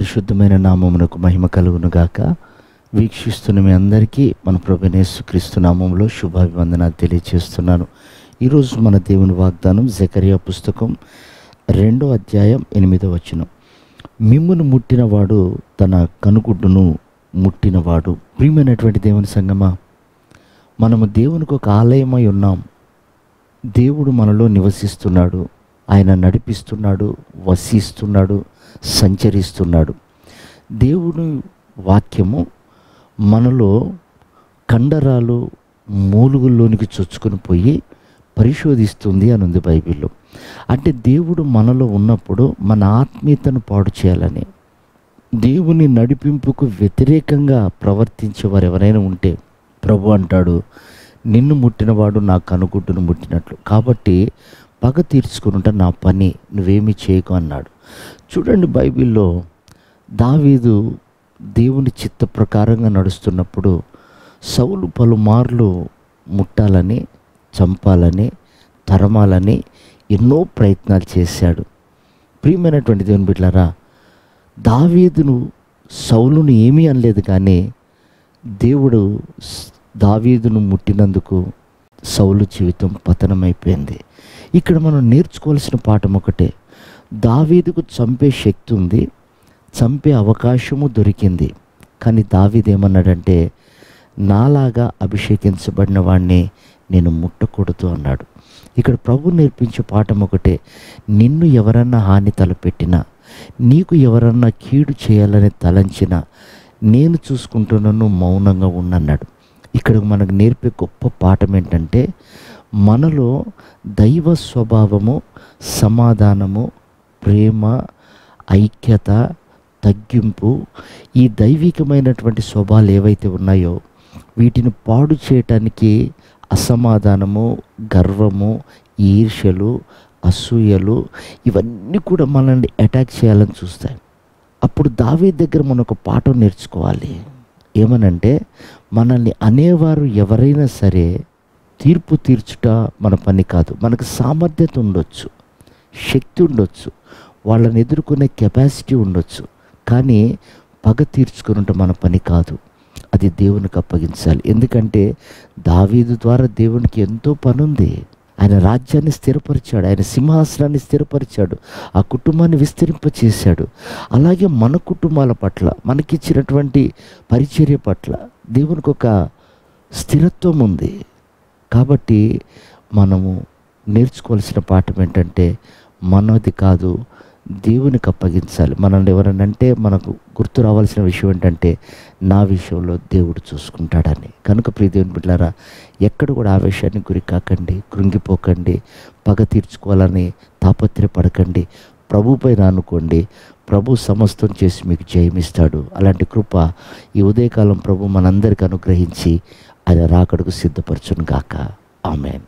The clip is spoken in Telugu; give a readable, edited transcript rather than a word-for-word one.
పరిశుద్ధమైన నామమునకు మహిమ కలుగును గాక. వీక్షిస్తున్న మీ అందరికీ మన ప్రభువైన యేసుక్రీస్తు నామములో శుభాభివందనాలు తెలియజేస్తున్నాను. ఈరోజు మన దేవుని వాగ్దానం జకర్యా పుస్తకం 2వ అధ్యాయం 8వ వచనం. మిమ్మును ముట్టినవాడు తన కనుగుడ్డును ముట్టినవాడు. ప్రియమైనటువంటి దేవుని సంగమా, మనము దేవునికి ఒక ఆలయమై ఉన్నాం. దేవుడు మనలో నివసిస్తున్నాడు, ఆయన నడిపిస్తున్నాడు, వసిస్తున్నాడు, సంచరిస్తున్నాడు. దేవుని వాక్యము మనలో కండరాలు మూలుగుల్లోనికి చొచ్చుకొని పోయి పరిశోధిస్తుంది అని ఉంది బైబిల్లో. అంటే దేవుడు మనలో ఉన్నప్పుడు మన ఆత్మీయతను పాడు చేయాలని, దేవుని నడిపింపుకు వ్యతిరేకంగా ప్రవర్తించే వారు ఎవరైనా ఉంటే ప్రభు అంటాడు, నిన్ను ముట్టినవాడు నా కనుగుడ్డును ముట్టినట్లు, కాబట్టి పగ తీర్చుకునుట నా పని, నువ్వేమీ చేయకు అన్నాడు. చూడండి, బైబిల్లో దావీదు దేవుని చిత్త ప్రకారంగా నడుస్తున్నప్పుడు సౌలు పలుమార్లు ముట్టాలని, చంపాలని, తరమాలని ఎన్నో ప్రయత్నాలు చేశాడు. ప్రియమైనటువంటి దేవుని బిడ్డలారా, దావీదును సౌలును ఏమీ అనలేదు, కానీ దేవుడు దావీదును ముట్టినందుకు సౌలు జీవితం పతనమైపోయింది. ఇక్కడ మనం నేర్చుకోవాల్సిన పాఠం ఒకటే. దావీదుకు చంపే శక్తి ఉంది, చంపే అవకాశము దొరికింది, కానీ దావీదు ఏమన్నాడంటే, నాలాగా అభిషేకించబడిన వాడిని నేను ముట్టకూడదు అన్నాడు. ఇక్కడ ప్రభు నేర్పించే పాఠం ఒకటే. నిన్ను ఎవరన్నా హాని తలపెట్టినా, నీకు ఎవరన్నా కీడు చేయాలని తలంచినా నేను చూసుకుంటున్నాను, మౌనంగా ఉన్నన్నాడు. ఇక్కడ మనకు నేర్పే గొప్ప పాఠం ఏంటంటే, మనలో దైవ స్వభావము, సమాధానము, ప్రేమ, ఐక్యత, తగ్గింపు, ఈ దైవికమైనటువంటి స్వభావాలు ఏవైతే ఉన్నాయో వీటిని పాడు చేయటానికి అసమాధానము, గర్వము, ఈర్ష్యలు, అసూయలు ఇవన్నీ కూడా మనల్ని అటాక్ చేయాలని చూస్తాయి. అప్పుడు దావీదు దగ్గర మనం ఒక పాఠం నేర్చుకోవాలి. ఏమనంటే, మనల్ని అనేవారు ఎవరైనా సరే తీర్పు తీర్చుట మన పని కాదు. మనకు సామర్థ్యత ఉండొచ్చు, శక్తి ఉండొచ్చు, వాళ్ళని ఎదుర్కొనే కెపాసిటీ ఉండొచ్చు, కానీ పగ తీర్చుకున్నట మన పని కాదు. అది దేవునికి అప్పగించాలి. ఎందుకంటే దావీదు ద్వారా దేవునికి ఎంతో పని ఉంది. ఆయన రాజ్యాన్ని స్థిరపరిచాడు, ఆయన సింహాసనాన్ని స్థిరపరిచాడు, ఆ కుటుంబాన్ని విస్తరింపచేశాడు. అలాగే మన కుటుంబాల పట్ల, మనకిచ్చినటువంటి పరిచర్య పట్ల దేవునికి ఒక స్థిరత్వం ఉంది. కాబట్టి మనము నేర్చుకోవాల్సిన పాఠం ఏంటంటే, మనది కాదు, దేవునికి అప్పగించాలి. మనల్ని ఎవరనంటే మనకు గుర్తు రావాల్సిన విషయం ఏంటంటే, నా విషయంలో దేవుడు చూసుకుంటాడని. కనుక ప్రియ దేవుని బిడ్డలారా, ఎక్కడ కూడా ఆవేశాన్ని గురి కాకండి, కృంగిపోకండి, పగ తీర్చుకోవాలని తాపత్రయపడకండి. ప్రభుపై రానుకోండి, ప్రభు సమస్తం చేసి మీకు జయమిస్తాడు. అలాంటి కృప ఈ ఉదయకాలం ప్రభు మనందరికీ అనుగ్రహించి ఆయన రాకడకు సిద్ధపరచును గాక. ఆమేన్.